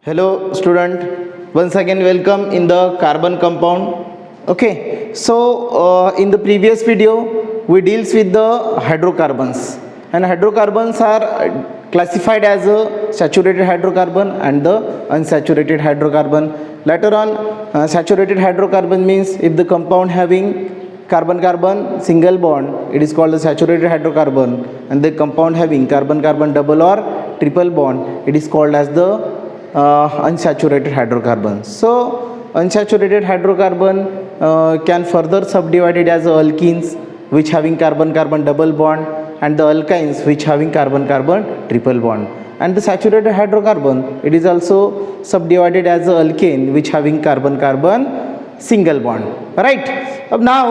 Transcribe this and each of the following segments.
Hello student, once again welcome in the carbon compound. Okay, so in the previous video we deals with the hydrocarbons, and hydrocarbons are classified as a saturated hydrocarbon and the unsaturated hydrocarbon. Later on, saturated hydrocarbon means if the compound having carbon-carbon single bond, it is called a saturated hydrocarbon, and the compound having carbon-carbon double or triple bond, it is called as the unsaturated hydrocarbon. So unsaturated hydrocarbon can further subdivided as alkenes which having carbon-carbon double bond, and the alkynes which having carbon-carbon triple bond. And the saturated hydrocarbon, it is also subdivided as alkane which having carbon-carbon single bond. Right. Now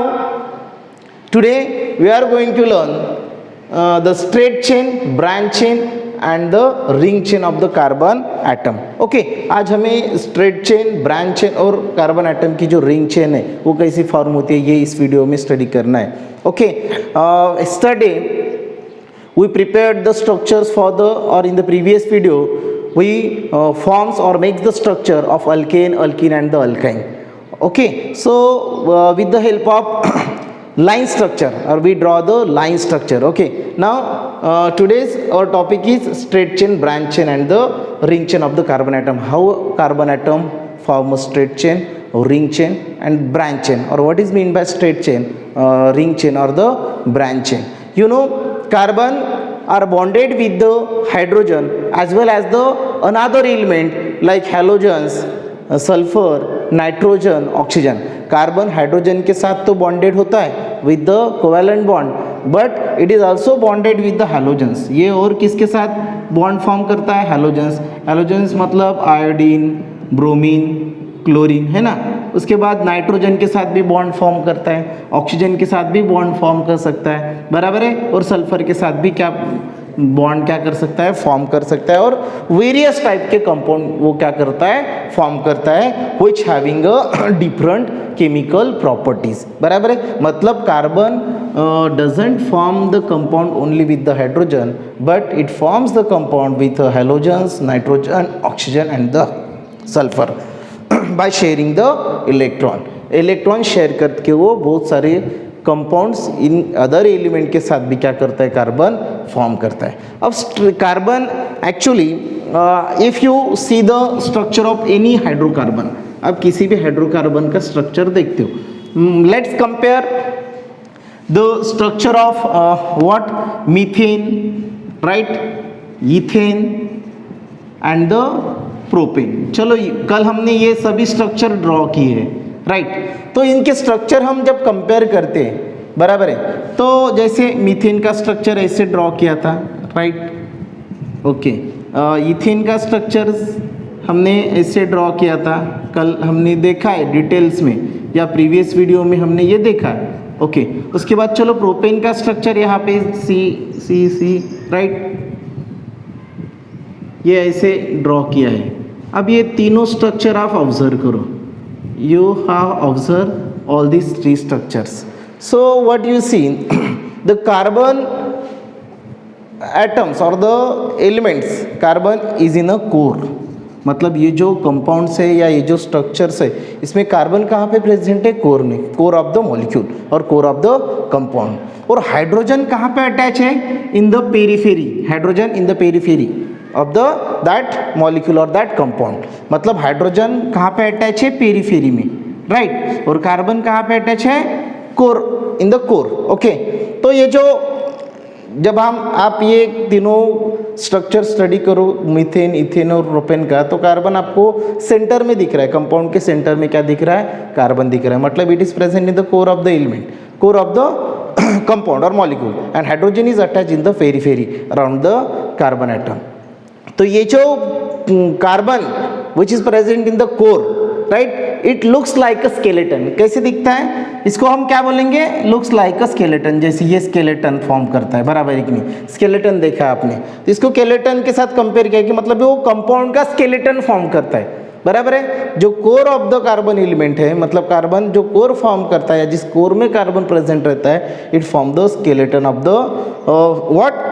today we are going to learn the straight chain, branch chain and the ring chain of the carbon atom. Okay, आज हमें straight chain, branch chain और carbon atom की जो ring chain है वो कैसी form होती है ये इस वीडियो में स्टडी करना है. Okay, yesterday we prepared the structures for the, or in the previous video we forms or makes the structure of alkane, alkene and the alkyne. Okay, so with the help of line structure, or we draw the line structure. Okay, now today's our topic is straight chain, branch chain and the ring chain of the carbon atom. How carbon atom form a straight chain, ring chain and branch chain, or what is mean by straight chain, ring chain or the branch chain. You know, carbon are bonded with the hydrogen as well as the another element like halogens, sulfur, nitrogen, oxygen. Carbon hydrogen के साथ तो bonded होता है with the covalent bond, but it is also bonded with the halogens. ये और किसके साथ bond form करता है? हैलोजेंस. हैलोजेंस मतलब आयोडीन, ब्रोमीन, क्लोरीन, है ना. उसके बाद नाइट्रोजन के साथ भी बॉन्ड फॉर्म करता है, ऑक्सीजन के साथ भी बॉन्ड फॉर्म कर सकता है, बराबर है. और सल्फर के साथ भी क्या बॉन्ड क्या कर सकता है? फॉर्म कर सकता है. और वेरियस टाइप के कंपाउंड वो क्या करता है? फॉर्म करता है, which having a different chemical properties, बराबर है. मतलब carbon doesn't form the compound only with the hydrogen, but it forms the compound with hydrogens, nitrogen, oxygen and the sulphur by sharing the electron. Electron share करके वो बहुत सारे compounds in other element के साथ भी क्या करता है? कार्बन फॉर्म करता है. अब carbon actually if you see the structure of any hydrocarbon, अब किसी भी हाइड्रोकार्बन का स्ट्रक्चर देखते हो, let's compare the structure of what? Methane, right, ethane and the propane. चलो कल हमने ये सभी स्ट्रक्चर ड्रॉ किए हैं, राइट. तो इनके स्ट्रक्चर हम जब कंपेयर करते हैं, बराबर है, तो जैसे मीथेन का स्ट्रक्चर ऐसे ड्रॉ किया था, राइट. ओके, इथेन का स्ट्रक्चर हमने ऐसे ड्रॉ किया था, कल हमने देखा है डिटेल्स में, या प्रीवियस वीडियो में हमने ये देखा है. ओके, उसके बाद चलो प्रोपेन का स्ट्रक्चर यहाँ पे सी सी सी, राइट, ये ऐसे ड्रॉ किया है. अब ये तीनों स्ट्रक्चर आप ऑब्जर्व करो. You have observed all these three structures. So what you see, the carbon atoms or the elements, carbon is in a core. मतलब ये जो कंपाउंड्स है या ये जो स्ट्रक्चर्स है, इसमें कार्बन कहाँ पे प्रेजेंट है? कोर में, कोर ऑफ द मॉलिक्यूल और कोर ऑफ द कंपाउंड. और हाइड्रोजन कहाँ पे अटैच है? इन the periphery. Hydrogen in the periphery of the that molecule और दैट कंपाउंड. मतलब हाइड्रोजन कहाँ पे अटैच है? पेरीफेरी में, राइट. और कार्बन कहाँ पे अटैच है? Core, in the core. Okay, तो ये जो जब हम आप ये तीनों स्ट्रक्चर स्टडी करो, मीथेन, इथेन और प्रोपेन का, तो कार्बन आपको सेंटर में दिख रहा है. कंपाउंड के सेंटर में क्या दिख रहा है? कार्बन दिख रहा है. मतलब it is present in the core of the element, core of the compound और molecule, and hydrogen is attach in the periphery around the carbon atom. तो ये जो carbon which is present in the core, right, it looks like a skeleton. कैसे दिखता है? इसको हम क्या बोलेंगे? Looks like a skeleton. जैसे ये स्केलेटन फॉर्म करता है, बराबर है कि नहीं? स्केलेटन देखा आपने, तो इसको स्केलेटन के साथ कंपेयर किया कि मतलब वो कंपाउंड का स्केलेटन फॉर्म करता है, बराबर है. जो core of the carbon element है, मतलब कार्बन जो कोर फॉर्म करता है, जिस कोर में कार्बन प्रेजेंट रहता है, it form the skeleton of the what?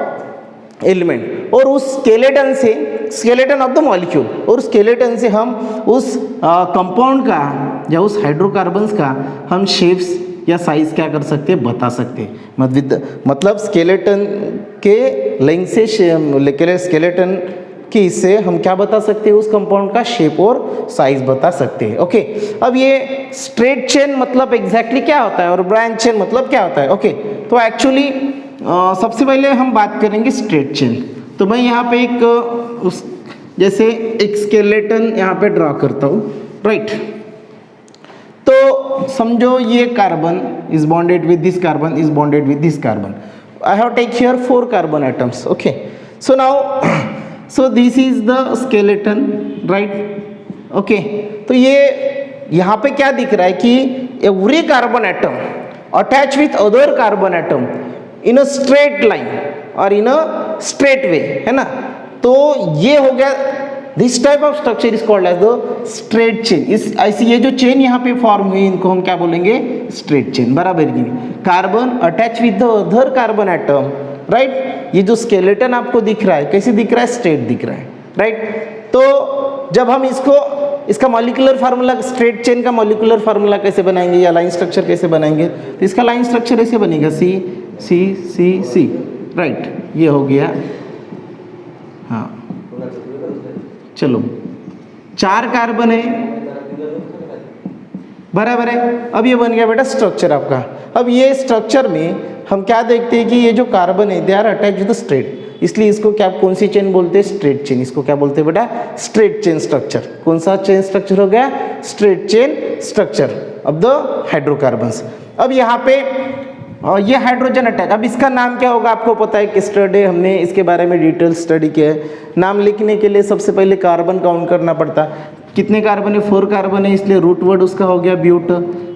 Element. और उस स्केलेटन से स्केलेटन ऑफ द मॉलिक्यूल, और स्केलेटन से हम उस कंपाउंड का या उस हाइड्रोकार्बन्स का हम शेप्स या साइज क्या कर सकते हैं, बता सकते हैं। मतलब स्केलेटन के लेंथ से स्केलेटन कि इससे हम क्या बता सकते हैं, उस कंपाउंड का शेप और साइज बता सकते हैं। ओके, अब ये स्ट्रेट चेन मतलब एग्जैक्टली क्या होता है और ब्रांच चेन मतलब क्या होता है। ओके, तो एक्चुअली सबसे पहले हम बात करेंगे स्ट्रेट चेन। तो मैं यहाँ पे जैसे एक स्केलेटन यहाँ पे ड्रॉ करता हूँ, राइट। तो समझो ये carbon is bonded with this carbon, is bonded with this carbon. I have take here 4 carbon atoms. Okay, so now so this is the skeleton, right? okay, तो ये यहाँ पे क्या दिख रहा है कि every carbon atom attach with other carbon atom in a straight line or in a straight way, है ना। तो ये हो गया, this type of structure is called as the straight chain। इस ऐसी ये जो चेन यहाँ पे फॉर्म हुई इनको हम क्या बोलेंगे, स्ट्रेट चेन, बराबर की नहीं। Carbon attach with the other carbon atom, right. ये जो स्केलेटन आपको दिख रहा है कैसे दिख रहा है, स्ट्रेट दिख रहा है, राइट। तो जब हम इसका मॉलिक्यूलर फार्मूला, स्ट्रेट चेन का मॉलिक्यूलर फार्मूला कैसे बनाएंगे या लाइन स्ट्रक्चर कैसे बनाएंगे, तो इसका लाइन स्ट्रक्चर ऐसे बनेगा सी सी सी सी, राइट। ये हो गया, हाँ चलो 4 कार्बन है, बराबर है। अब ये बन गया बेटा स्ट्रक्चर आपका। अब ये स्ट्रक्चर में हम क्या देखते हैं कि ये जो कार्बन है they are attach with the straight, इसलिए इसको क्या, कौन सी चेन बोलते हैं, स्ट्रेट चेन। इसको क्या बोलते हैं बेटा, स्ट्रेट चेन स्ट्रक्चर। कौन सा चेन स्ट्रक्चर हो गया, straight chain structure of the hydrocarbons. अब यहाँ पे ये हाइड्रोजन अटैक, अब इसका नाम क्या होगा आपको पता है, यस्टरडे हमने इसके बारे में डिटेल स्टडी किया है। नाम लिखने के लिए सबसे पहले कार्बन काउंट करना पड़ता, कितने कार्बन है, 4 कार्बन है, इसलिए रूट वर्ड उसका हो गया ब्यूट।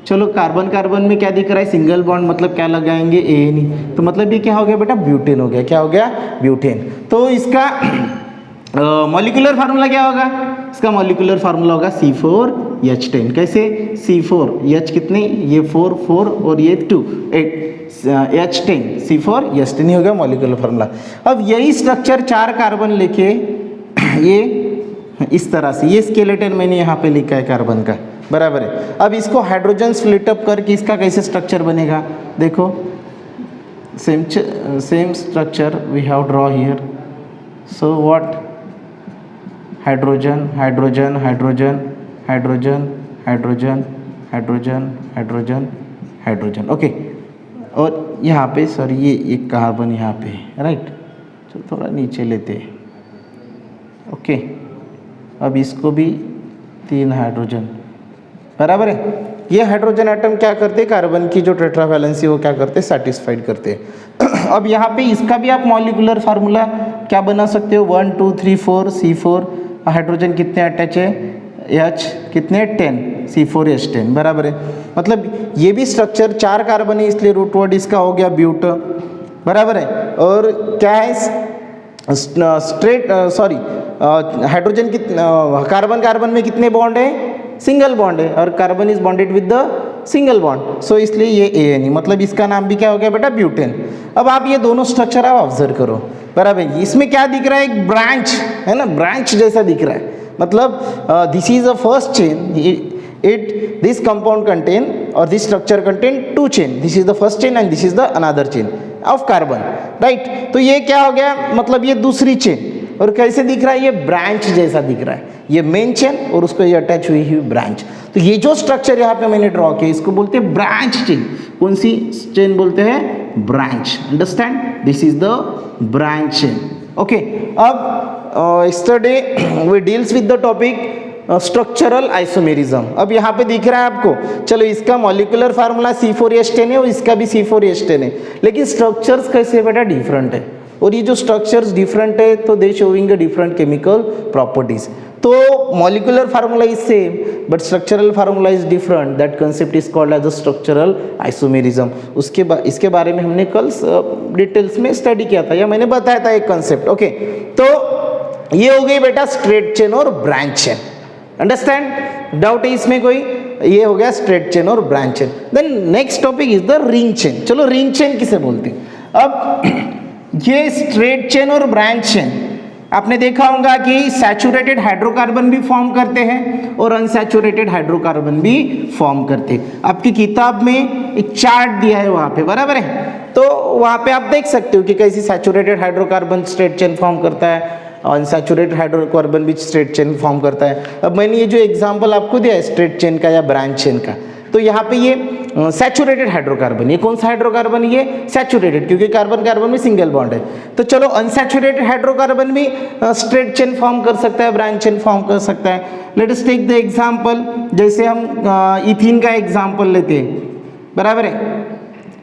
चलो कार्बन कार्बन में क्या दिख रहा है, सिंगल बॉन्ड, मतलब क्या लगाएंगे, एन, तो मतलब ये क्या हो गया बेटा, ब्यूटेन हो गया। क्या हो गया, ब्यूटेन। तो इसका मॉलिक्यूलर फार्मूला क्या होगा, इसका मॉलिक्यूलर फार्मूला होगा C4H10। कैसे, C4H कितने, ये 4 4 और ये 2 8 H10, C4H10 ही हो गया मॉलिक्यूलर फार्मूला। अब यही स्ट्रक्चर 4 कार्बन लेके ये इस तरह से, ये स्केलेटन मैंने यहाँ पे लिखा है कार्बन का, बराबर है। अब इसको हाइड्रोजन स्प्लिट अप करके इसका कैसे स्ट्रक्चर बनेगा, देखो same structure we have draw here. So what, hydrogen hydrogen hydrogen hydrogen hydrogen hydrogen hydrogen hydrogen, okay. और यहाँ पे सर ये एक कार्बन यहाँ पे है, राइट। चलो थोड़ा नीचे लेते हैं, ओके। अब इसको भी 3 हाइड्रोजन, बराबर है। ये हाइड्रोजन एटम क्या करते हैं, कार्बन की जो टेट्रा वैलेंसी वो क्या करते हैं, सेटिस्फाइड करते हैं। अब यहाँ पे इसका भी आप मॉलिक्यूलर फार्मूला क्या बना सकते हो, 1 2 3 4 C4, हाइड्रोजन कितने अटैच है, H कितने 10, C4H10, बराबर है। मतलब ये भी स्ट्रक्चर 4 कार्बन है, इसलिए रूट वर्ड इसका हो गया ब्यूट, बराबर है। और क्या है, straight sorry hydrogen carbon carbon में कितने बॉन्ड है, सिंगल बॉन्ड है, और carbon is bonded with the single bond, so इसलिए ये AN, मतलब इसका नाम भी क्या हो गया बेटा, ब्यूटेन। अब आप ये दोनों स्ट्रक्चर आप ऑब्जर्व करो, बराबर। इसमें क्या दिख रहा है, एक ब्रांच है ना, ब्रांच जैसा दिख रहा है। मतलब this is a first chain, this compound contain or this structure contain 2 chain, this is the first chain and this is the another chain of carbon, right। तो ये क्या हो गया, मतलब ये दूसरी चेन, और कैसे दिख रहा है, ये ब्रांच जैसा दिख रहा है, ये मेन चेन और उसको ये अटैच हुई हुई ब्रांच। तो ये जो स्ट्रक्चर यहाँ पे मैंने ड्रॉ किया इसको बोलते हैं ब्रांच चेन। कौन सी चेन बोलते हैं, branch, understand, this is the branch chain, okay. अब yesterday we deals with the topic structural isomerism. अब यहाँ पे दिख रहा है आपको, चलो इसका मॉलिक्यूलर फार्मूला C4H10 है और इसका भी C4H10 है, लेकिन स्ट्रक्चर्स कैसे बेटा, डिफरेंट है। और ये जो स्ट्रक्चर्स डिफरेंट है तो they showing different chemical properties. तो molecular formula is same but structural formula is different, that concept is called as a structural isomerism. इसके बारे में हमने कल डिटेल्स में स्टडी किया था, या मैंने बताया था एक कंसेप्ट, ओके। तो ये हो गई बेटा स्ट्रेट चेन और ब्रांच चेन, अंडरस्टैंड, डाउट है इसमें कोई, ये हो गया स्ट्रेट चेन और branch chain. Then next topic is the ring chain. चलो रिंग चेन किसे बोलते हैं। अब ये स्ट्रेट चेन और ब्रांच चेन आपने देखा होगा कि सैचुरेटेड हाइड्रोकार्बन भी फॉर्म करते हैं और अनसैचुरेटेड हाइड्रोकार्बन भी फॉर्म करते हैं। आपकी किताब में एक चार्ट दिया है वहाँ पे, बराबर है, तो वहाँ पे आप देख सकते हो कि कैसी saturated hydrocarbon straight chain form करता है, अनसैचुरेटेड हाइड्रोकार्बन भी स्ट्रेट चेन फॉर्म करता है। अब मैंने ये जो एग्जांपल आपको दिया है स्ट्रेट चेन का या ब्रांच चेन का, तो यहाँ पे ये सैचुरेटेड हाइड्रोकार्बन, ये कौन सा हाइड्रोकार्बन, ये सैचुरेटेड, क्योंकि कार्बन कार्बन में सिंगल बॉन्ड है। तो चलो अनसैचुरेटेड हाइड्रोकार्बन भी स्ट्रेट चेन फॉर्म कर सकता है, ब्रांच चेन फॉर्म कर सकता है। Let us take the example, जैसे हम इथीन का एग्जांपल लेते हैं, बराबर है,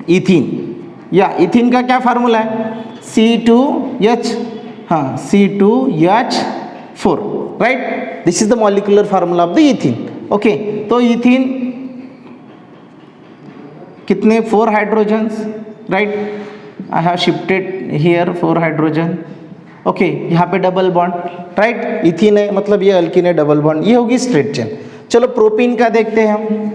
इथीन, या इथीन का क्या फार्मूला है, C2H, हाँ C2H4, right, this is the molecular formula of the ethene. Okay, तो इथीन कितने, 4 hydrogens, right, I have shifted here 4 hydrogen. Okay, यहाँ पे डबल बॉन्ड, राइट, इथीन है मतलब ये अल्कीन है, डबल बॉन्ड, ये होगी स्ट्रेट चेन। चलो प्रोपीन का देखते हैं हम,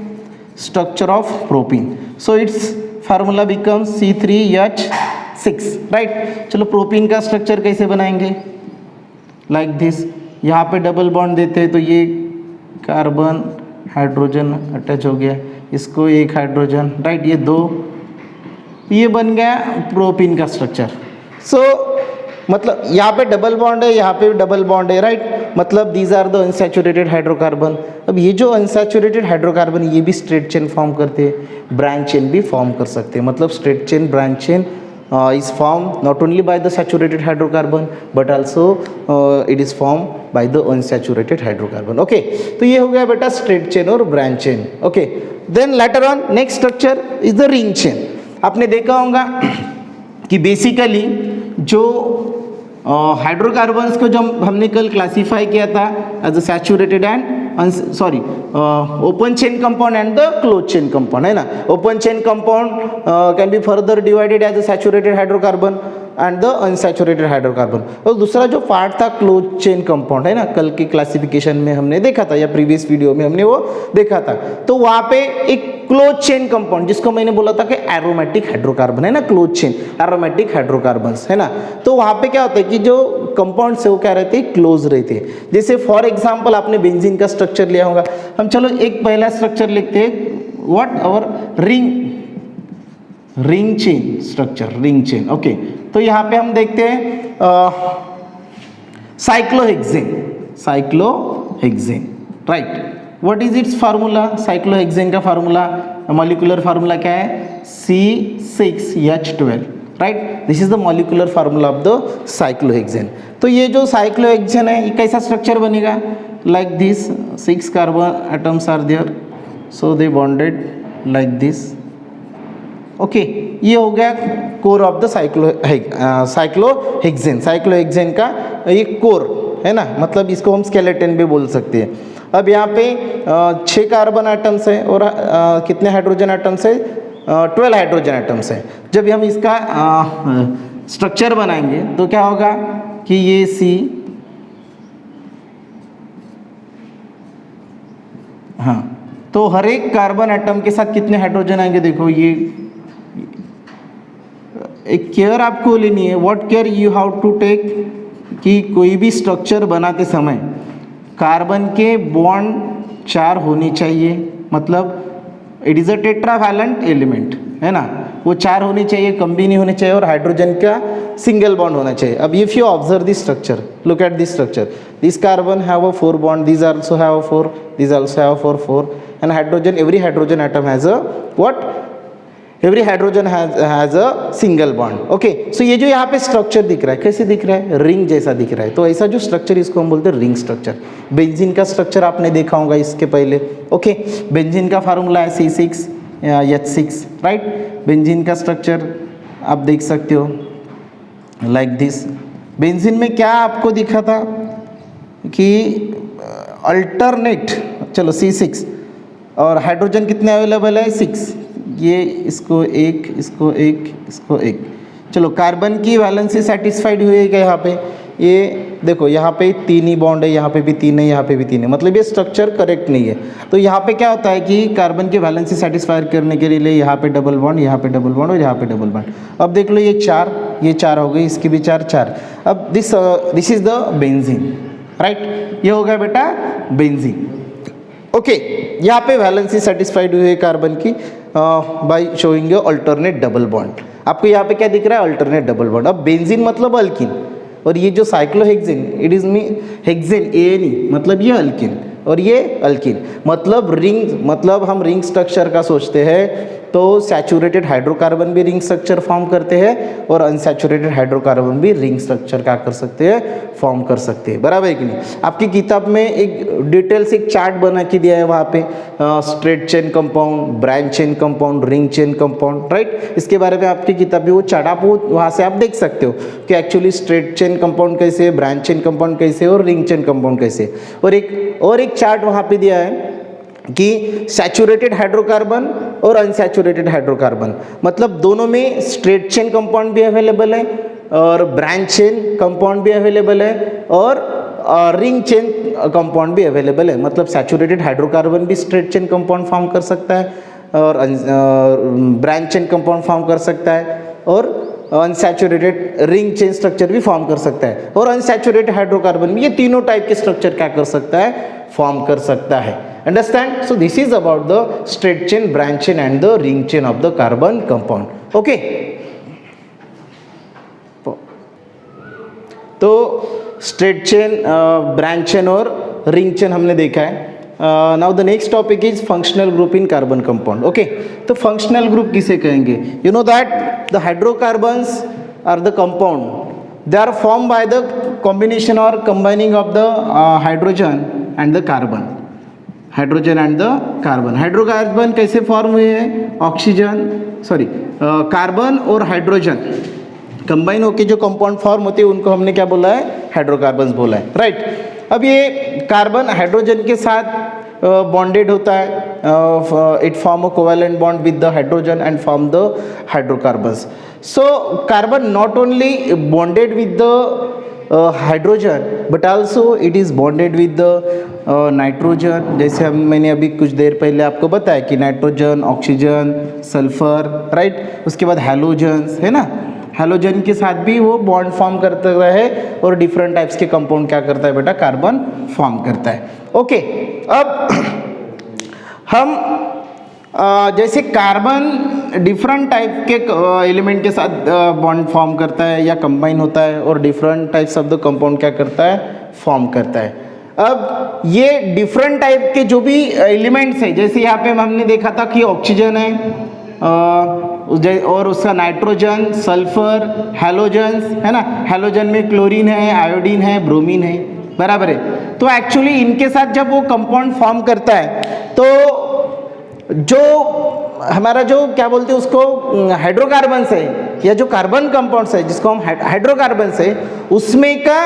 structure of propene, so it's formula becomes C3H6, right. चलो प्रोपीन का स्ट्रक्चर कैसे बनाएंगे, लाइक दिस, यहाँ पे डबल बॉन्ड देते हैं तो ये कार्बन हाइड्रोजन अटैच हो गया, इसको एक हाइड्रोजन, राइट, ये 2, ये बन गया प्रोपीन का स्ट्रक्चर। सो मतलब यहाँ पे डबल बॉन्ड है, यहाँ पे डबल बॉन्ड है, राइट, मतलब these are the unsaturated hydrocarbon. अब ये जो अनसैचुरेटेड हाइड्रोकार्बन ये भी स्ट्रेट चेन फॉर्म करते हैं, ब्रांच चेन भी फॉर्म कर सकते हैं, मतलब straight chain, branch chain is formed not only by the saturated hydrocarbon but also it is formed by the unsaturated hydrocarbon. Okay, तो ये हो गया बेटा स्ट्रेट चेन और branch chain. Okay, then later on next structure is the ring chain. आपने देखा होगा कि बेसिकली जो हाइड्रोकार्बन्स को जो हमने कल क्लासीफाई किया था as a saturated and open chain compound and the close chain compound, है ना। Open chain compound can be further divided as a saturated hydrocarbon and the unsaturated hydrocarbon, और दूसरा जो पार्ट था क्लोज चेन कंपाउंड, है ना, कल की क्लासिफिकेशन में हमने देखा था या प्रीवियस वीडियो में हमने वो देखा था। तो वहाँ पे एक क्लोज चेन कंपाउंड जिसको मैंने बोला था कि एरोमेटिक हाइड्रोकार्बन, है ना, क्लोज चेन एरोमेटिक हाइड्रोकार्बन्स, है ना। तो वहाँ पे क्या होता है कि जो कंपाउंड्स है वो क्या रहते हैं, क्लोज रहते हैं। जैसे फॉर एग्जाम्पल आपने बेंजीन का स्ट्रक्चर लिया होगा, हम चलो एक पहला स्ट्रक्चर लिखते हैं, what our ring chain structure, ring chain. Okay, तो यहाँ पे हम देखते हैं cyclohexane, right. What is its formula, cyclohexane का फार्मूला, मॉलिक्यूलर फार्मूला क्या है, C6H12, right, this is the molecular formula of the cyclohexane. तो ये जो साइक्लोहेक्सेन है ये कैसा स्ट्रक्चर बनेगा, like this, 6 carbon atoms are there, so they bonded like this. Okay, ये हो गया core of the cyclohexane. Cyclohexane का ये कोर है ना, मतलब इसको हम स्केलेटन भी बोल सकते हैं। अब यहाँ पे 6 कार्बन एटम्स है और कितने हाइड्रोजन एटम्स है, 12 हाइड्रोजन एटम्स है। जब हम इसका स्ट्रक्चर बनाएंगे तो क्या होगा कि ये C, हाँ, तो हर एक कार्बन एटम के साथ कितने हाइड्रोजन आएंगे, देखो ये एक केयर आपको लेनी है, what care you have to take, कि कोई भी स्ट्रक्चर बनाते समय कार्बन के बॉन्ड 4 होने चाहिए, मतलब it is a tetravalent element, है ना, वो 4 होनी चाहिए, कम भी नहीं होने चाहिए, और हाइड्रोजन का सिंगल बॉन्ड होना चाहिए। अब if you observe this structure, look at this structure, this carbon have a 4 bond, this also have 4, this also have 4, and hydrogen, every hydrogen atom has a what, every hydrogen has a single bond. Okay, so ये जो यहाँ पे structure दिख रहा है कैसे दिख रहा है, रिंग जैसा दिख रहा है। तो ऐसा जो स्ट्रक्चर इसको हम बोलते हैं रिंग स्ट्रक्चर। बेंजीन का स्ट्रक्चर आपने देखा होगा इसके पहले। ओके, बेंजीन का फार्मूला है C6H6, राइट। बेंजीन का स्ट्रक्चर आप देख सकते हो लाइक दिस। बेंजीन में क्या आपको दिखा था कि अल्टरनेट, चलो C6, और हाइड्रोजन कितने अवेलेबल है, 6, ये इसको एक, इसको एक, इसको एक। चलो कार्बन की वैलेंसी सेटिस्फाइड हुई है क्या, यहाँ पे ये देखो, यहाँ पे 3 ही बॉन्ड है, यहाँ पे भी 3 है, यहाँ पे भी 3 है, मतलब ये स्ट्रक्चर करेक्ट नहीं है। तो यहाँ पे क्या होता है कि कार्बन की वैलेंसी सेटिस्फाई करने के लिए यहाँ पे डबल बॉन्ड, यहाँ पे डबल बॉन्ड और यहाँ पे डबल बॉन्ड। अब देख लो ये 4 ये 4 हो गई, इसकी भी 4 4। अब this is the benzene, right, ये हो गया बेटा बेंजीन। ओके, यहाँ पे वैलेंसी सेटिस्फाइड हुई है कार्बन की by showing your alternate double bond. आपको यहाँ पे क्या दिख रहा है? Alternate double bond. अब बेंजीन मतलब अल्किन, और ये जो cyclohexane it is me hexane ANE मतलब ये अल्किन, और ये अल्किन मतलब रिंग, मतलब हम रिंग स्ट्रक्चर का सोचते हैं तो सैचुरेटेड हाइड्रोकार्बन भी रिंग स्ट्रक्चर फॉर्म करते हैं और अनसैचुरेटेड हाइड्रोकार्बन भी रिंग स्ट्रक्चर क्या कर सकते हैं? फॉर्म कर सकते हैं, बराबर है कि नहीं? आपकी किताब में एक डिटेल से एक चार्ट बना के दिया है वहाँ पे, straight chain compound, branch chain compound, ring chain compound, right. इसके बारे में आपकी किताब में वो चार्ट आप वहाँ से आप देख सकते हो कि एक्चुअली स्ट्रेट चेन कंपाउंड कैसे है, ब्रांच चेन कंपाउंड कैसे है और रिंग चेन कंपाउंड कैसे है। और एक चार्ट वहाँ पे दिया है कि सैचुरेटेड हाइड्रोकार्बन और अनसैचुरेटेड हाइड्रोकार्बन, मतलब दोनों में स्ट्रेट चेन कंपाउंड भी अवेलेबल है और ब्रांच चेन कंपाउंड भी अवेलेबल है और रिंग चेन कंपाउंड भी अवेलेबल है। मतलब सैचुरेटेड हाइड्रोकार्बन भी स्ट्रेट चेन कंपाउंड फॉर्म कर सकता है और ब्रांच चेन कंपाउंड फॉर्म कर सकता है और अनसैचुरेटेड रिंग चेन स्ट्रक्चर भी फॉर्म कर सकता है, और अनसैचुरेटेड हाइड्रोकार्बन भी ये तीनों टाइप के स्ट्रक्चर क्या कर सकता है? फॉर्म कर सकता है। Understand? So this is about the straight chain, branch chain and the ring chain of the carbon compound. Okay? तो straight chain, branch chain और ring chain हमने देखा है। Now the next topic is functional group in carbon compound. Okay? तो functional group किसे कहेंगे? You know that the hydrocarbons are the compound. They are formed by the combination or combining of the hydrogen and the carbon. Hydrogen and the carbon. Hydrocarbon कैसे form हुए हैं? Oxygen carbon और hydrogen combine होकर जो compound form होते हैं उनको हमने क्या बोला है? हाइड्रोकार्बन्स बोला है, राइट। अब ये कार्बन हाइड्रोजन के साथ बॉन्डेड होता है, it form a covalent bond with the hydrogen and form the hydrocarbons. So carbon not only bonded with the hydrogen but also it is bonded with the nitrogen. जैसे मैंने अभी कुछ देर पहले आपको बताया कि नाइट्रोजन, ऑक्सीजन, सल्फर, राइट। उसके बाद हैलोजन्स है ना, हैलोजन के साथ भी वो बॉन्ड फॉर्म करता है और डिफरेंट टाइप्स के कंपाउंड क्या करता है बेटा? कार्बन फॉर्म करता है। ओके, अब हम जैसे कार्बन डिफरेंट टाइप के एलिमेंट के साथ बॉन्ड फॉर्म करता है या कंबाइन होता है और different types of the compound क्या करता है? फॉर्म करता है। अब ये डिफरेंट टाइप के जो भी एलिमेंट्स हैं, जैसे यहाँ पे हमने देखा था कि ऑक्सीजन है और उसका नाइट्रोजन, सल्फर, हैलोजन्स है ना। हैलोजन में क्लोरीन है, आयोडीन है, ब्रोमीन है, बराबर है। तो एक्चुअली इनके साथ जब वो कंपाउंड फॉर्म करता है तो जो हमारा जो क्या बोलते हैं उसको हाइड्रोकार्बन्स है या जो कार्बन कंपाउंड्स है जिसको हम हाइड्रोकार्बन्स है, उसमें का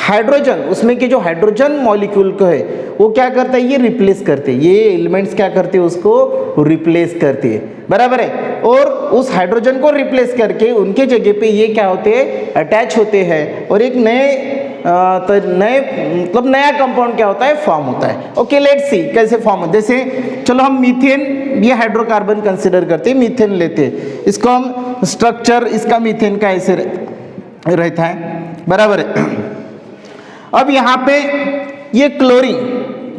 हाइड्रोजन, उसमें के जो हाइड्रोजन मॉलिक्यूल को है वो क्या करता है? ये रिप्लेस करते हैं, ये एलिमेंट्स क्या करते हैं? उसको रिप्लेस करते हैं, बराबर है। और उस हाइड्रोजन को रिप्लेस करके उनके जगह पे ये क्या होते हैं? अटैच होते हैं और एक मतलब नया कंपाउंड क्या होता है? फॉर्म होता है। ओके, लेट्स सी कैसे फॉर्म होता है। जैसे चलो हम मीथेन, ये हाइड्रोकार्बन कंसिडर करते हैं, मीथेन लेते हैं, इसको हम स्ट्रक्चर इसका मीथेन का ऐसे रहता है, बराबर है। अब यहाँ पे ये क्लोरीन,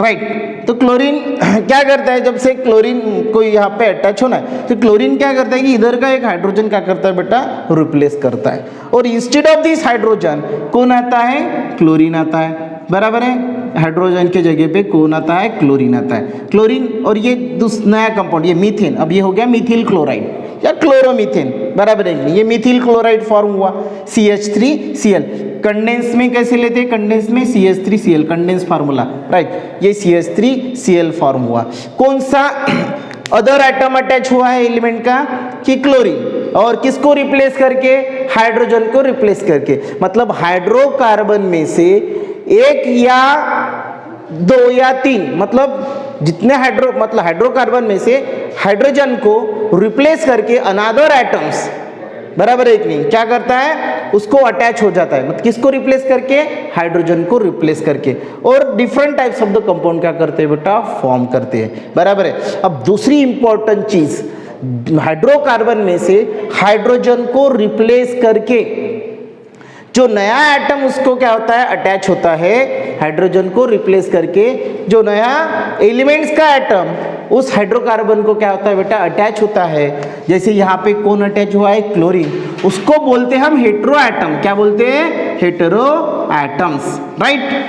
राइट। तो क्लोरीन क्या करता है? जब से क्लोरीन को यहाँ पे अटैच होना है तो क्लोरीन क्या करता है कि इधर का एक हाइड्रोजन क्या करता है बेटा? रिप्लेस करता है, और इंस्टेड ऑफ दिस हाइड्रोजन कौन आता है? क्लोरीन आता है, बराबर है। हाइड्रोजन के जगह पे कौन आता है? क्लोरीन आता है। क्लोरीन और ये नया कंपाउंड ये मीथेन, अब ये हो गया मीथिल क्लोराइड या क्लोरोमीथेन, बराबर है। ये मीथिल क्लोराइड फॉर्म हुआ, CH3Cl। कंडेंस में कैसे लेते हैं? कंडेंस में CH3Cl, कंडेंस फार्मूला, राइट। ये CH3Cl फॉर्म हुआ। कौन सा अदर एटम अटैच हुआ है एलिमेंट का? कि क्लोरीन, और किसको रिप्लेस करके? हाइड्रोजन को रिप्लेस करके। मतलब हाइड्रोकार्बन में से एक या दो या तीन, मतलब जितने हाइड्रोकार्बन में से हाइड्रोजन को रिप्लेस करके अनदर एटम्स, बराबर है कि नहीं, क्या करता है? उसको अटैच हो जाता है। मतलब किसको रिप्लेस करके? हाइड्रोजन को रिप्लेस करके, और different types of the compound क्या करते हैं बेटा? फॉर्म करते हैं, बराबर है। अब दूसरी इंपॉर्टेंट चीज हाइड्रोकार्बन में से हाइड्रोजन को रिप्लेस करके जो नया एटम उसको क्या होता है, अटैच होता है। हाइड्रोजन को रिप्लेस करके जो नया एलिमेंट्स का एटम उस हाइड्रोकार्बन को क्या होता है बेटा, अटैच होता है। जैसे यहाँ पे कौन अटैच हुआ है, क्लोरीन, उसको बोलते हैं हम हेटेरो एटम। क्या बोलते हैं, हेटेरो एटम्स, राइट,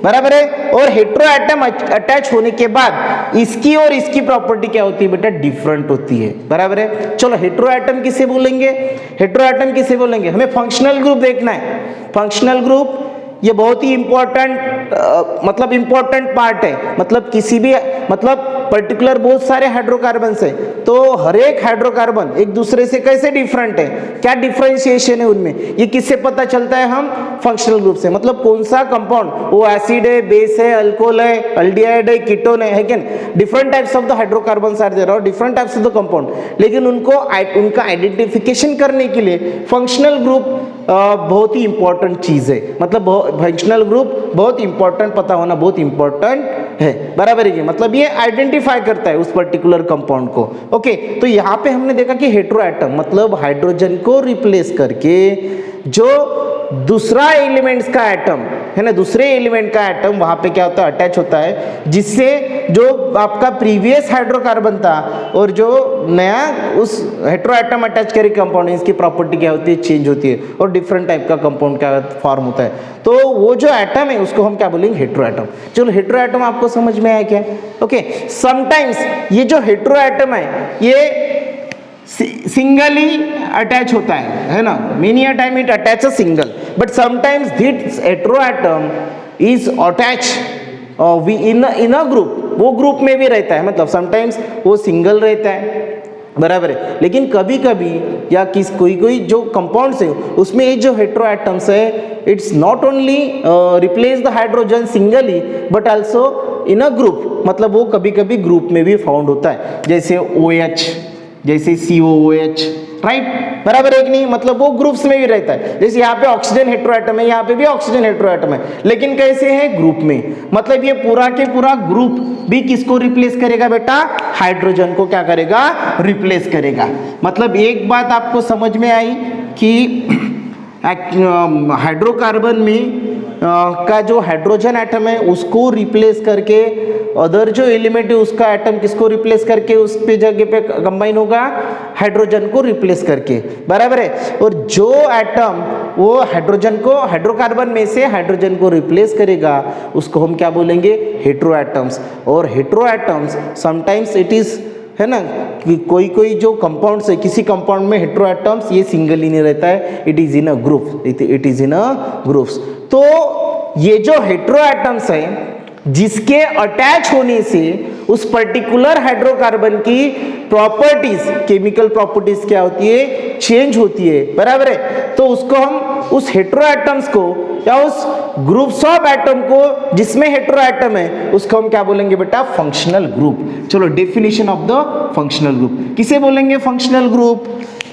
बराबर है। और हेटेरो एटम अटैच होने के बाद इसकी और इसकी प्रॉपर्टी क्या होती है बेटा, डिफरेंट होती है, बराबर है। चलो हेटेरो एटम किसे बोलेंगे, हेटेरो एटम किसे बोलेंगे, हमें फंक्शनल ग्रुप देखना है। फंक्शनल ग्रुप ये बहुत ही इंपॉर्टेंट मतलब इंपॉर्टेंट पार्ट है। मतलब किसी भी मतलब पर्टिकुलर बहुत सारे हाइड्रोकार्बन है, तो हर एक हाइड्रोकार्बन एक दूसरे से कैसे डिफरेंट है, क्या डिफरेंशिएशन है उनमें, ये किससे पता चलता है, हम फंक्शनल ग्रुप से। मतलब कौन सा कंपाउंड, वो एसिड है, बेस है, अल्कोहल है, अल्डिहाइड है, कीटोन है क्या, different types of the hydrocarbons are there और different types of the compound. लेकिन उनको उनका आइडेंटिफिकेशन करने के लिए फंक्शनल ग्रुप बहुत ही इंपॉर्टेंट चीज है। मतलब फंक्शनल ग्रुप बहुत इंपॉर्टेंट, पता होना बहुत इंपॉर्टेंट है, बराबर है। मतलब ये आइडेंटिफाई करता है उस पर्टिकुलर कंपाउंड को। ओके, तो यहाँ पे हमने देखा कि हेटेरो एटम मतलब हाइड्रोजन को रिप्लेस करके जो दूसरा एलिमेंट्स का एटम है ना, दूसरे एलिमेंट का एटम वहां पे क्या होता है, अटैच होता है, जिससे जो आपका प्रीवियस हाइड्रोकार्बन था और जो नया उस हेटेरो एटम अटैच करे कंपाउंड, इसकी प्रॉपर्टी क्या होती है, चेंज होती है और डिफरेंट टाइप का कंपाउंड का फॉर्म होता है। तो वो जो एटम है उसको हम क्या बोलेंगे, हेटेरो एटम। चलो हेटेरो एटम आपको समझ में आया क्या? ओके, समटाइम्स ये जो हेटेरो एटम है ये सिंगली अटैच होता है ना, many a time it attach a single, but sometimes this hetero atom is attach in a group, वो ग्रुप में भी रहता है। मतलब समटाइम्स वो सिंगल रहता है, बराबर है। लेकिन कभी कभी या कोई जो कंपाउंड्स है उसमें ये जो हेटेरो एटम्स है it's not only replace the hydrogen singly but also in a group. मतलब वो कभी कभी ग्रुप में भी फाउंड होता है, जैसे OH, जैसे COOH, राइट, बराबर है कि नहीं। मतलब वो ग्रुप्स में भी रहता है। जैसे यहाँ पे ऑक्सीजन हेटेरो एटम है, यहाँ पे भी ऑक्सीजन हेटेरो एटम है, लेकिन कैसे है, ग्रुप में। मतलब ये पूरा के पूरा ग्रुप भी किसको रिप्लेस करेगा बेटा, हाइड्रोजन को क्या करेगा, रिप्लेस करेगा। मतलब एक बात आपको समझ में आई कि हाइड्रोकार्बन में का जो हाइड्रोजन एटम है उसको रिप्लेस करके अदर जो एलिमेंट है उसका एटम किसको रिप्लेस करके उस पे जगह पे कंबाइन होगा, हाइड्रोजन को रिप्लेस करके, बराबर है। और जो एटम वो हाइड्रोजन को, हाइड्रोकार्बन में से हाइड्रोजन को रिप्लेस करेगा उसको हम क्या बोलेंगे, हेटेरो एटम्स। और hetero atoms sometimes it is है ना कि कोई जो कंपाउंड्स है, किसी कंपाउंड में हेटेरो एटम्स ये सिंगल ही नहीं रहता है, it is in a group, it is in a groups. तो ये जो हेटेरो एटम्स है जिसके अटैच होने से उस पर्टिकुलर हाइड्रोकार्बन की प्रॉपर्टीज, केमिकल प्रॉपर्टीज क्या होती है, चेंज होती है, बराबर है। तो उसको हम उस हेटेरो एटम्स को या उस ग्रुप्स ऑफ एटम को जिसमें हेटेरो एटम है उसको हम क्या बोलेंगे बेटा, फंक्शनल ग्रुप। चलो definition of the functional group किसे बोलेंगे, फंक्शनल ग्रुप।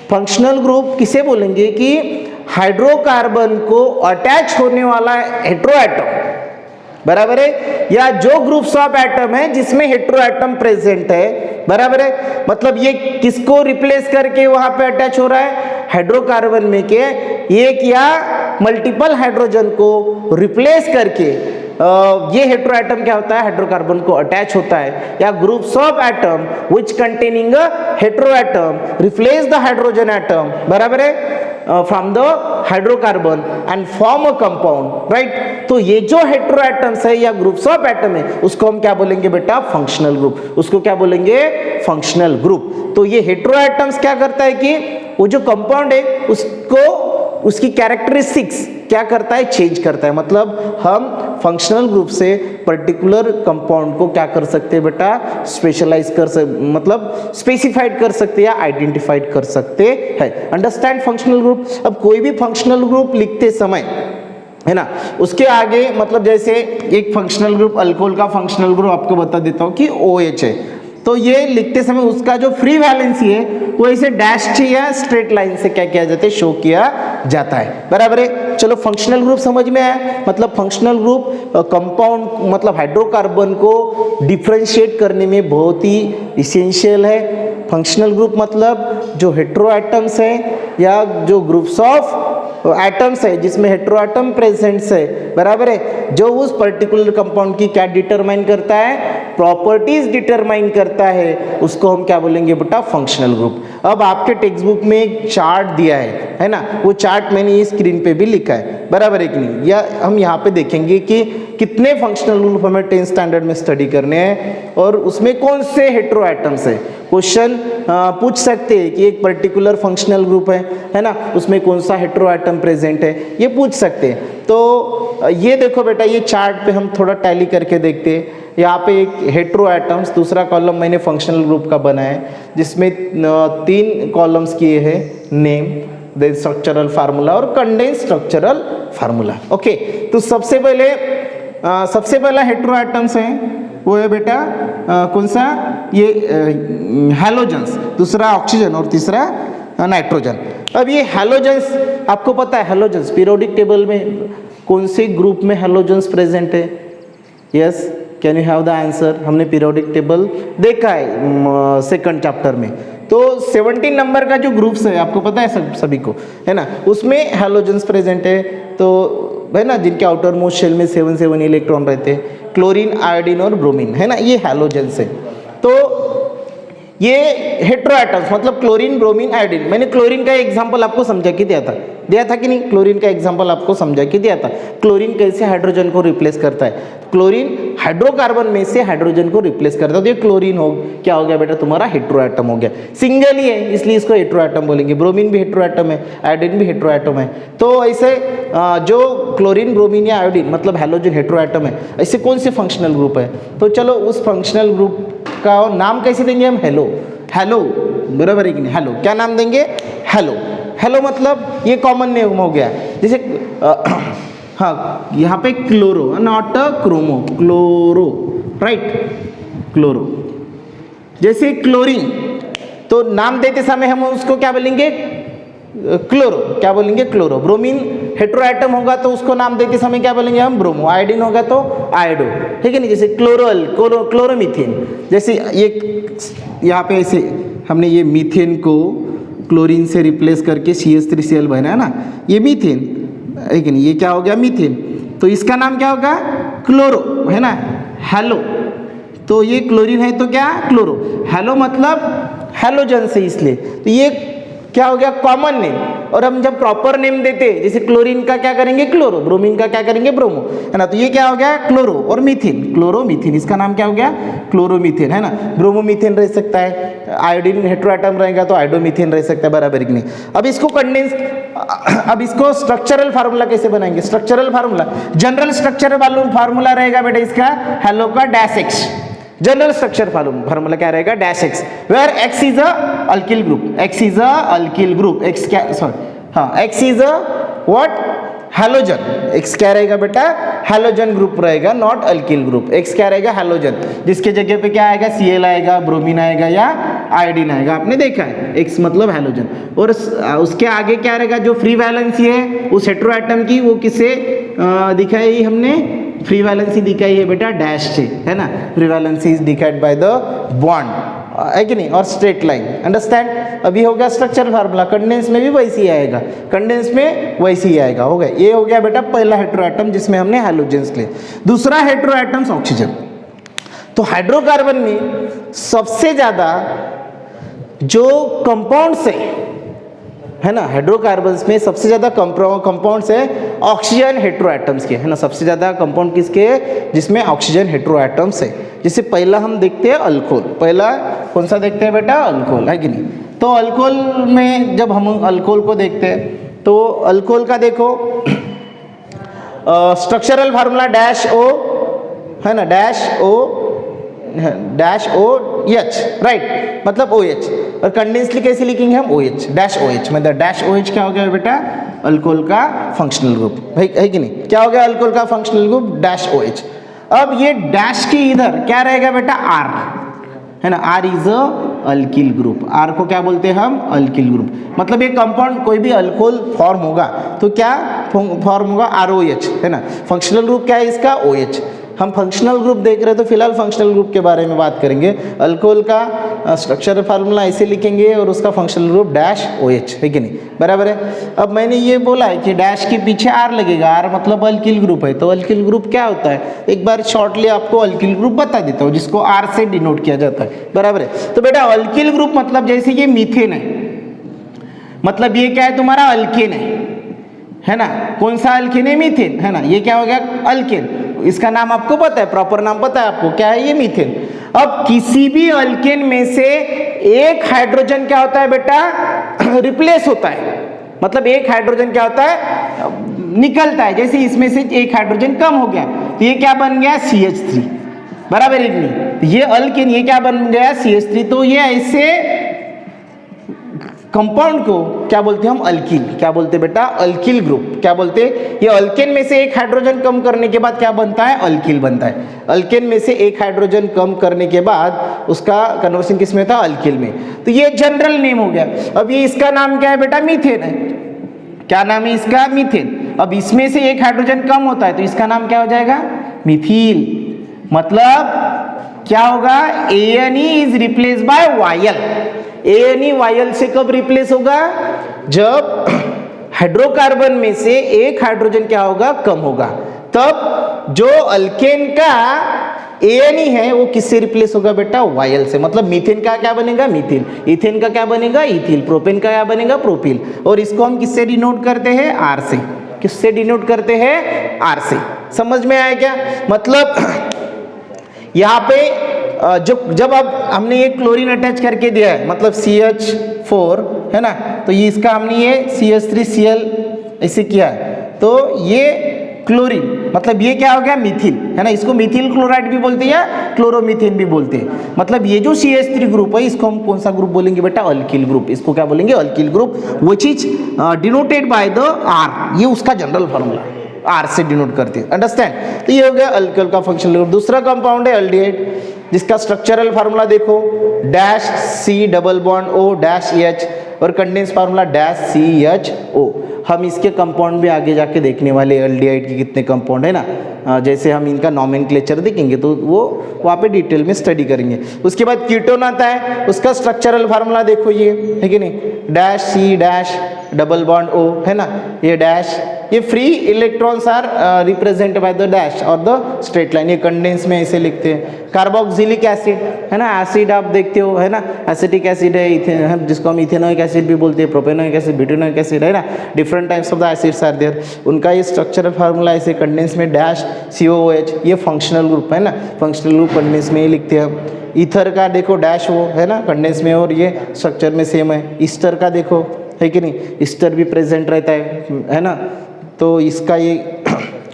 फंक्शनल ग्रुप किसे बोलेंगे कि हाइड्रोकार्बन को अटैच होने वाला हेटेरो एटम, बराबर है, या जो ग्रुप्स ऑफ एटम है जिसमें हेटेरो एटम प्रेजेंट है, बराबर है। मतलब ये किसको रिप्लेस करके वहां पे अटैच हो रहा है, हाइड्रोकार्बन में के एक या मल्टीपल हाइड्रोजन को रिप्लेस करके ये हेटेरो एटम क्या होता है, हाइड्रोकार्बन को अटैच होता है। या groups of atom which containing a hetero atom replace the hydrogen atom, बराबर है, from the hydrocarbon and form a compound, right। तो ये जो हेटेरो एटम्स है या ग्रुप्स ऑफ एटम है उसको हम क्या बोलेंगे बेटा, फंक्शनल ग्रुप। उसको क्या बोलेंगे, फंक्शनल ग्रुप। तो ये हेटेरो एटम्स क्या करता है कि वो जो कंपाउंड है उसको, उसकी कैरेक्टरिस्टिक्स क्या करता है, चेंज करता है। मतलब हम फंक्शनल ग्रुप से पर्टिकुलर कंपाउंड को क्या कर सकते हैं बेटा, स्पेशलाइज कर सकते, मतलब स्पेसिफाइड कर सकते हैं या आइडेंटिफाइड कर सकते हैं। Understand functional group. अब कोई भी फंक्शनल ग्रुप लिखते समय है ना, उसके आगे मतलब जैसे एक फंक्शनल ग्रुप, अल्कोहल का फंक्शनल ग्रुप आपको बता देता हूँ कि OH है, तो ये लिखते समय उसका जो फ्री वैलेंसी है वो ऐसे डैश या स्ट्रेट लाइन से क्या किया जाता है, शो किया जाता है, बराबर है। चलो फंक्शनल ग्रुप समझ में आया। मतलब फंक्शनल ग्रुप कंपाउंड मतलब हाइड्रोकार्बन को डिफरेंशिएट करने में बहुत ही इसेंशियल है। फंक्शनल ग्रुप मतलब जो हेटेरो एटम्स है या जो ग्रुप्स ऑफ एटम्स है जिसमें हेटेरो एटम प्रेजेंट्स है, बराबर है, जो उस पर्टिकुलर कंपाउंड की क्या डिटरमाइन करता है, प्रॉपर्टीज डिटरमाइन करता है, उसको हम क्या बोलेंगे बेटा, फंक्शनल ग्रुप। अब आपके टेक्स्ट बुक में एक चार्ट दिया है ना, वो चार्ट मैंने ये स्क्रीन पे भी लिखा है, बराबर है कि नहीं, या हम यहाँ पे देखेंगे कि कितने फंक्शनल ग्रुप हमें 10th स्टैंडर्ड में स्टडी करने हैं और उसमें कौन से हेटेरो एटम्स है। क्वेश्चन पूछ सकते हैं कि एक पर्टिकुलर फंक्शनल ग्रुप है ना, उसमें कौन सा हेटेरो एटम प्रेजेंट है, ये पूछ सकते हैं। तो ये देखो बेटा, ये चार्ट पे हम थोड़ा टैली करके देखते हैं। यहाँ पे एक हेटेरो एटम्स, दूसरा कॉलम मैंने फंक्शनल ग्रुप का बनाया है जिसमें 3 कॉलम्स किए हैं, नेम, देन स्ट्रक्चरल फार्मूला और कंडेंस स्ट्रक्चरल फार्मूला। ओके, तो सबसे पहला हेटेरो एटम्स है वो है बेटा कौन सा, ये हैलोजन्स, दूसरा ऑक्सीजन और तीसरा नाइट्रोजन। अब ये हैलोजन्स आपको पता है, हैलोजन्स पीरियोडिक टेबल में कौन से ग्रुप में हैलोजन्स प्रेजेंट है? Yes, can you have the answer? हमने पीरियोडिक टेबल देखा है सेकंड चैप्टर में। तो 17 नंबर का जो ग्रुप्स है आपको पता है सभी को, है ना, उसमें हैलोजन्स प्रेजेंट है, तो है ना, जिनके आउटर मोस्ट शेल में 7 इलेक्ट्रॉन रहते हैं, क्लोरीन, आयोडीन और ब्रोमीन, है ना, ये हैलोजन्स है। तो ये हेटेरो एटम्स मतलब क्लोरीन, ब्रोमीन, आयोडीन, मैंने क्लोरीन का एग्जांपल आपको समझा के दिया था कि नहीं? क्लोरीन का एग्जांपल आपको समझा के दिया था। क्लोरीन कैसे हाइड्रोजन को रिप्लेस करता है, क्लोरीन हाइड्रोकार्बन में से हाइड्रोजन को रिप्लेस करता है, तो ये क्लोरीन क्या हो गया बेटा, तुम्हारा हेटेरो एटम हो गया, सिंगल ही है इसलिए इसको हेटेरो एटम बोलेंगे। ब्रोमीन भी हेटेरो एटम है, आयोडीन भी हेटेरो एटम है। तो ऐसे जो क्लोरीन, ब्रोमीन या आयोडीन मतलब हैलोजन हेटेरो एटम है, ऐसे कौन से फंक्शनल ग्रुप है? तो चलो उस फंक्शनल ग्रुप का नाम कैसे देंगे हम? हेलो, बराबर है कि नहीं? हेलो, क्या नाम देंगे? हेलो मतलब ये कॉमन नेम हो गया, जैसे हाँ, यहाँ पे chloro, not chromo, chloro, right, chloro. जैसे क्लोरीन, तो नाम देते समय हम उसको क्या बोलेंगे? क्लोरो, क्या बोलेंगे? क्लोरो। ब्रोमीन हेटेरो एटम होगा तो उसको नाम देते समय क्या बोलेंगे हम? ब्रोमो। आयोडीन होगा तो आयोडो, ठीक है नहीं? जैसे क्लोरोमीथेन, जैसे ये यहाँ पे ऐसे हमने ये मीथेन को क्लोरीन से रिप्लेस करके CH3Cl बना है ना, ये मीथेन है कि नहीं? ये क्या हो गया? मीथेन। तो इसका नाम क्या होगा? क्लोरो, है ना, हेलो। तो ये क्लोरीन है तो क्या? क्लोरो। हेलो मतलब हैलोजन से, इसलिए तो ये क्या हो गया? Common name. और हम जब प्रॉपर नेम देते, जैसे क्लोरीन का क्या करेंगे? क्लोरो, ब्रोमीन का क्या करेंगे? ब्रोमो, है ना, तो ये क्या हो गया? क्लोरो और मीथेन, क्लोरोमीथेन, इसका नाम क्या हो गया? क्लोरोमीथेन, है ना। ब्रोमोमीथेन रह सकता है, आयोडीन हेटेरो एटम रहेगा तो आयोडोमीथेन रह सकता है, बराबर कि नहीं? अब इसको स्ट्रक्चरल फार्मूला कैसे बनाएंगे? Structural formula, general structural formula रहेगा बेटा इसका हेलो का -X। जनरल स्ट्रक्चर फार्मूला क्या रहेगा? -X, where X is a alkyl group, X is a alkyl group, X क्या, सॉरी, हाँ, X is a what? Halogen. X क्या रहेगा बेटा? हैलोजन ग्रुप रहेगा, नॉट अल्किल ग्रुप। X क्या रहेगा? हैलोजन, जिसके जगह पे क्या आएगा? Cl आएगा, ब्रोमीन आएगा या आयोडीन आएगा, आपने देखा है, X मतलब हैलोजन। और उसके आगे क्या रहेगा? जो फ्री वैलेंसी है उस हेटेरो एटम की, वो किससे दिखाई हमने? फ्री वैलेंसी दिखाई है बेटा डैश से, है ना। Free valency is defined by the bond, है कि नहीं, और स्ट्रेट लाइन, अंडरस्टैंड। अभी हो गया स्ट्रक्चरल फार्मूला, कंडेंस में भी वैसे ही आएगा, कंडेंस में वैसे ही आएगा, हो गया। ये हो गया बेटा पहला हेटेरो एटम जिसमें हमने हैलोजेंस लिए। दूसरा हेटेरो एटम्स ऑक्सीजन। तो हाइड्रोकार्बन में सबसे ज्यादा जो कंपाउंड्स है ना, हाइड्रोकार्बन्स में सबसे ज्यादा कंपाउंड्स है ऑक्सीजन हेटेरो एटम्स के, है ना। सबसे ज्यादा कंपाउंड किसके है? जिसमें ऑक्सीजन हेटेरो एटम्स है। जैसे पहला हम देखते हैं अल्कोहल, पहला कौन सा देखते हैं बेटा? अल्कोहल, है कि नहीं। तो अल्कोहल में जब हम अल्कोहल को देखते हैं तो अल्कोहल का देखो स्ट्रक्चरल फार्मूला -O, है ना, -OH, राइट, मतलब OH। और कंडेंसली कैसे लिखेंगे हम? OH, -OH, मतलब -OH क्या हो गया बेटा? अल्कोहल का फंक्शनल ग्रुप, है कि नहीं? क्या हो गया अल्कोहल का फंक्शनल ग्रुप? -OH। अब ये डैश के इधर क्या रहेगा बेटा? R, है ना, R is a alkyl group. R को क्या बोलते हैं हम? Alkyl group. मतलब ये कंपाउंड कोई भी अल्कोहल फॉर्म होगा तो क्या फॉर्म होगा ROH, है ना। फंक्शनल ग्रुप क्या है इसका, OH। हम फंक्शनल ग्रुप देख रहे हैं तो फिलहाल फंक्शनल ग्रुप के बारे में बात करेंगे। अल्कोहल का स्ट्रक्चरल फार्मूला ऐसे लिखेंगे और उसका फंक्शनल ग्रुप डैश OH, है कि नहीं, बराबर है। अब मैंने ये बोला है कि डैश के पीछे R लगेगा, R मतलब अल्किल ग्रुप है, तो अल्किल ग्रुप क्या होता है, एक बार शॉर्टली आपको अल्किल ग्रुप बता देता हूँ, जिसको R से डिनोट किया जाता है, बराबर है। तो बेटा अल्किल ग्रुप मतलब जैसे ये मीथेन है, मतलब ये क्या है तुम्हारा, अल्केन है ना। कौन सा अल्केन है, मीथेन, है ना। ये क्या हो गया, अल्केन। इसका नाम आपको पता है, प्रॉपर नाम पता है आपको, क्या है ये, मीथेन। अब किसी भी अल्केन में से एक हाइड्रोजन क्या होता है बेटा, रिप्लेस होता है, मतलब एक हाइड्रोजन क्या होता है, निकलता है। जैसे इसमें से एक हाइड्रोजन कम हो गया तो ये क्या बन गया, CH3, बराबर है कि नहीं। ये अल्केन, ये क्या बन गया, CH3। तो ये ऐसे कंपाउंड को क्या बोलते हैं हम, अल्किल। क्या बोलते हैं बेटा, अल्किल ग्रुप। क्या बोलते हैं, ये अल्केन में से एक हाइड्रोजन कम करने के बाद क्या बनता है, अल्किल बनता है। अल्केन में से एक हाइड्रोजन कम करने के बाद उसका कन्वर्शन किस में था, अल्किल में। तो ये जनरल नेम हो गया। अब ये इसका नाम क्या है बेटा, मीथेन है। क्या नाम है इसका, मीथेन। अब इसमें से एक हाइड्रोजन कम होता है तो इसका नाम क्या हो जाएगा, मिथिल। मतलब क्या होगा, ANE is replace by YL। ANE YL से कब रिप्लेस होगा, जब हाइड्रोकार्बन में से एक हाइड्रोजन क्या होगा, कम होगा। तब जो अल्केन का ANE है वो किससे रिप्लेस होगा बेटा, YL से। मतलब मीथेन का क्या बनेगा, मीथिल। इथेन का क्या बनेगा, इथिल। प्रोपेन का क्या बनेगा, प्रोपिल। और इसको हम किससे डिनोट करते हैं, R से। किससे डिनोट करते हैं, R से। समझ में आया क्या, मतलब यहाँ पे जब अब हमने ये क्लोरीन अटैच करके दिया है, मतलब CH4 है ना, तो ये इसका हमने ये CH3Cl ऐसे किया है, तो ये क्लोरीन, मतलब ये क्या हो गया, मिथिल, है ना। इसको मिथिल क्लोराइड भी बोलते हैं या क्लोरोमीथेन भी बोलते हैं। मतलब ये जो CH3 ग्रुप है इसको हम कौन सा ग्रुप बोलेंगे बेटा, अल्किल ग्रुप। इसको क्या बोलेंगे, alkyl group, which is denoted by the R। ये उसका जनरल फॉर्मूला, R से डिनोट करते हैं, अंडरस्टैंड। तो ये हो गया अल्कोहल का फंक्शनल ग्रुप। दूसरा कंपाउंड है एल्डिहाइड, जिसका स्ट्रक्चरल फार्मूला देखो, dash C double bond O dash H, और कंडेंस फार्मूला डैश CHO। हम इसके कंपाउंड भी आगे जाके देखने वाले, एल्डिहाइड के कितने कंपाउंड है ना, जैसे हम इनका नॉमेनक्लेचर देखेंगे तो वो वहाँ पे डिटेल में स्टडी करेंगे। उसके बाद कीटोन आता है, उसका स्ट्रक्चरल फार्मूला देखो, ये है कि नहीं, dash C dash double bond O, है ना, ये डैश, ये free electrons are represent by the dash और द स्ट्रेट लाइन। ये कंडेंस में ऐसे लिखते हैं। कार्बोक्सिलिक एसिड, है ना, एसिड आप देखते हो, है ना, एसिटिक एसिड है, इथेन, जिसको हम इथेनोइक एसिड भी बोलते हैं, प्रोपेनोइक एसिड, ब्यूटेनोइक एसिड, है ना, different types of the acids are there. उनका ये स्ट्रक्चरल फार्मूला ऐसे कंडेंस में डैश COOH, ये फंक्शनल ग्रुप है ना, फंक्शनल ग्रुप कंडेंस में ही लिखते हैं हम। ईथर का देखो डैश O, है ना, कंडेंस में, और ये स्ट्रक्चर में सेम है। ईस्टर का देखो, है कि नहीं, ईस्टर भी प्रेजेंट रहता है ना, तो इसका ये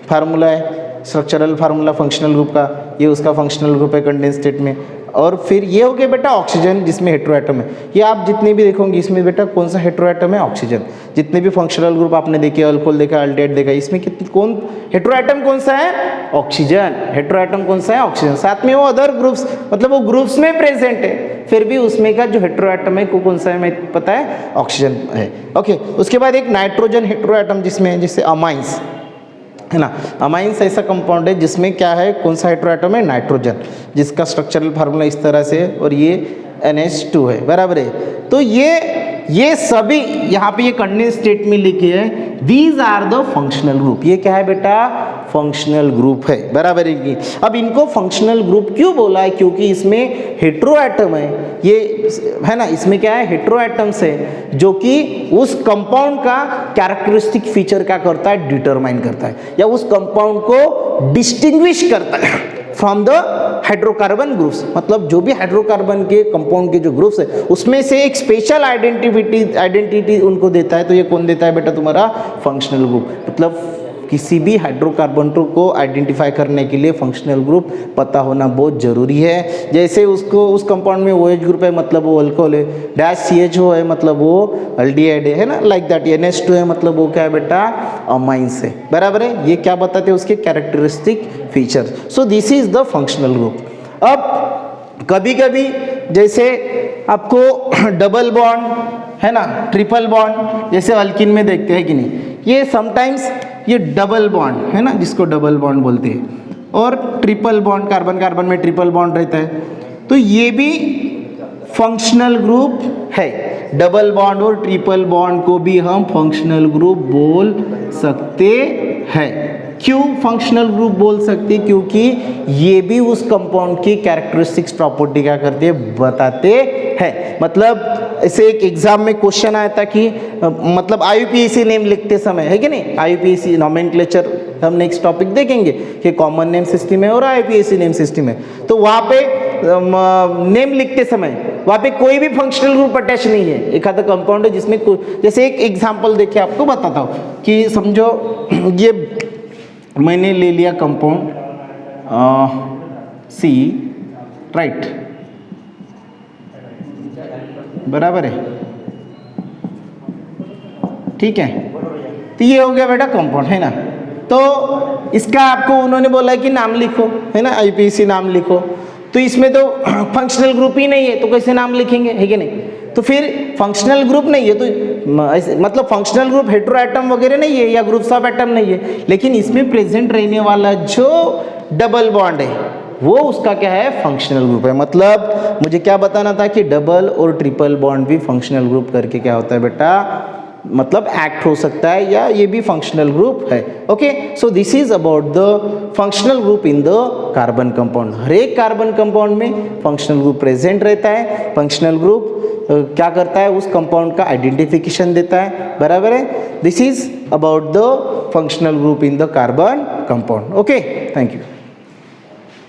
फार्मूला है, स्ट्रक्चरल फार्मूला फंक्शनल ग्रुप का, ये उसका फंक्शनल ग्रुप है कंडेंस स्टेट में। और फिर ये हो गया बेटा ऑक्सीजन, जिसमें हेटेरोएटम है। ये आप जितने भी देखोगे इसमें बेटा कौन सा हेटेरोएटम है, ऑक्सीजन। जितने भी फंक्शनल ग्रुप आपने देखे, अल्कोहल देखा, अल्डिहाइड देखा, इसमें कितने कौन हेटेरोएटम कौन सा है, ऑक्सीजन। हेटेरोएटम कौन सा है, ऑक्सीजन। साथ में वो अदर ग्रुप्स, मतलब वो ग्रुप्स में प्रेजेंट है, फिर भी उसमें का जो हेटेरोएटम है कौन सा है, मैं पता है, ऑक्सीजन है। ओके, उसके बाद एक नाइट्रोजन हेटेरोएटम, जिसमें जैसे अमाइंस, है ना, अमाइंस ऐसा कंपाउंड है जिसमें क्या है, कौन सा हेटेरोएटम है, नाइट्रोजन, जिसका स्ट्रक्चरल फार्मूला इस तरह से, और ये NH2 है, बराबर है। तो ये सभी यहाँ पे ये कंडेंस स्टेट में लिखे हैं, these are the functional group. ये क्या है बेटा, फंक्शनल ग्रुप है, बराबर है कि। अब इनको फंक्शनल ग्रुप क्यों बोला है, क्योंकि इसमें हेटेरोएटम है, ये है ना, इसमें क्या है, हेटेरोएटम्स है, जो कि उस कंपाउंड का कैरेक्टरिस्टिक फीचर क्या करता है, डिटरमाइन करता है, या उस कंपाउंड को डिस्टिंग्विश करता है फ्रॉम द हाइड्रोकार्बन ग्रुप्स। मतलब जो भी हाइड्रोकार्बन के कंपाउंड के जो ग्रुप्स है उसमें से एक स्पेशल आइडेंटिटी उनको देता है। तो ये कौन देता है बेटा, तुम्हारा फंक्शनल ग्रुप। मतलब किसी भी हाइड्रोकार्बन को आइडेंटिफाई करने के लिए फंक्शनल ग्रुप पता होना बहुत जरूरी है। जैसे उसको उस कंपाउंड में OH ग्रुप है, मतलब वो अल्कोहल है, डैश CHO है, मतलब वो अल्डिहाइड है ना, लाइक दैट। NH2 है, मतलब वो क्या है बेटा, अमाइंस है, बराबर है। ये क्या बताते हैं, उसके characteristic feature. So this is the functional group. अब कभी कभी जैसे आपको डबल बॉन्ड, है ना, ट्रिपल बॉन्ड, जैसे अल्किन में देखते हैं कि नहीं, ये समटाइम्स ये डबल बॉन्ड है ना, जिसको डबल बॉन्ड बोलते हैं, और ट्रिपल बॉन्ड, कार्बन कार्बन में ट्रिपल बॉन्ड रहता है, तो ये भी फंक्शनल ग्रुप है। डबल बॉन्ड और ट्रिपल बॉन्ड को भी हम फंक्शनल ग्रुप बोल सकते हैं। क्यों फंक्शनल ग्रुप बोल सकते हैं? क्योंकि ये भी उस कंपाउंड की कैरेक्टरिस्टिक्स प्रॉपर्टी क्या करते हैं, बताते हैं। मतलब ऐसे एक एग्जाम में क्वेश्चन आया था कि मतलब IUPAC नेम लिखते समय, है कि नहीं, IUPAC नोमेनक्लेचर हम नेक्स्ट टॉपिक देखेंगे कि कॉमन नेम सिस्टम है और IUPAC नेम सिस्टम है, तो वहाँ पे नेम लिखते समय वहाँ पे कोई भी फंक्शनल ग्रुप अटैच नहीं है। एक आधा कंपाउंड है जिसमें जैसे एक एग्जांपल देखिए आपको बताता हूँ कि समझो ये मैंने ले लिया कंपाउंड C, राइट, बराबर है, ठीक है, तो ये हो गया बेटा कंपाउंड, है ना। तो इसका आपको उन्होंने बोला कि नाम लिखो, है ना, IUPAC नाम लिखो, तो इसमें तो फंक्शनल ग्रुप ही नहीं है, तो कैसे नाम लिखेंगे, है कि नहीं। तो फिर फंक्शनल ग्रुप नहीं है तो मतलब फंक्शनल ग्रुप हेटेरो एटम वगैरह नहीं है या ग्रुप्स ऑफ एटम नहीं है, लेकिन इसमें प्रेजेंट रहने वाला जो डबल बॉन्ड है वो उसका क्या है, फंक्शनल ग्रुप है। मतलब मुझे क्या बताना था कि डबल और ट्रिपल बॉन्ड भी फंक्शनल ग्रुप करके क्या होता है बेटा, मतलब एक्ट हो सकता है, या ये भी फंक्शनल ग्रुप है। Okay, so this is about the functional group in the carbon compound. हर एक कार्बन कंपाउंड में फंक्शनल ग्रुप प्रेजेंट रहता है। फंक्शनल ग्रुप क्या करता है, उस कंपाउंड का आइडेंटिफिकेशन देता है, बराबर है। This is about the functional group in the carbon compound. Okay, thank you.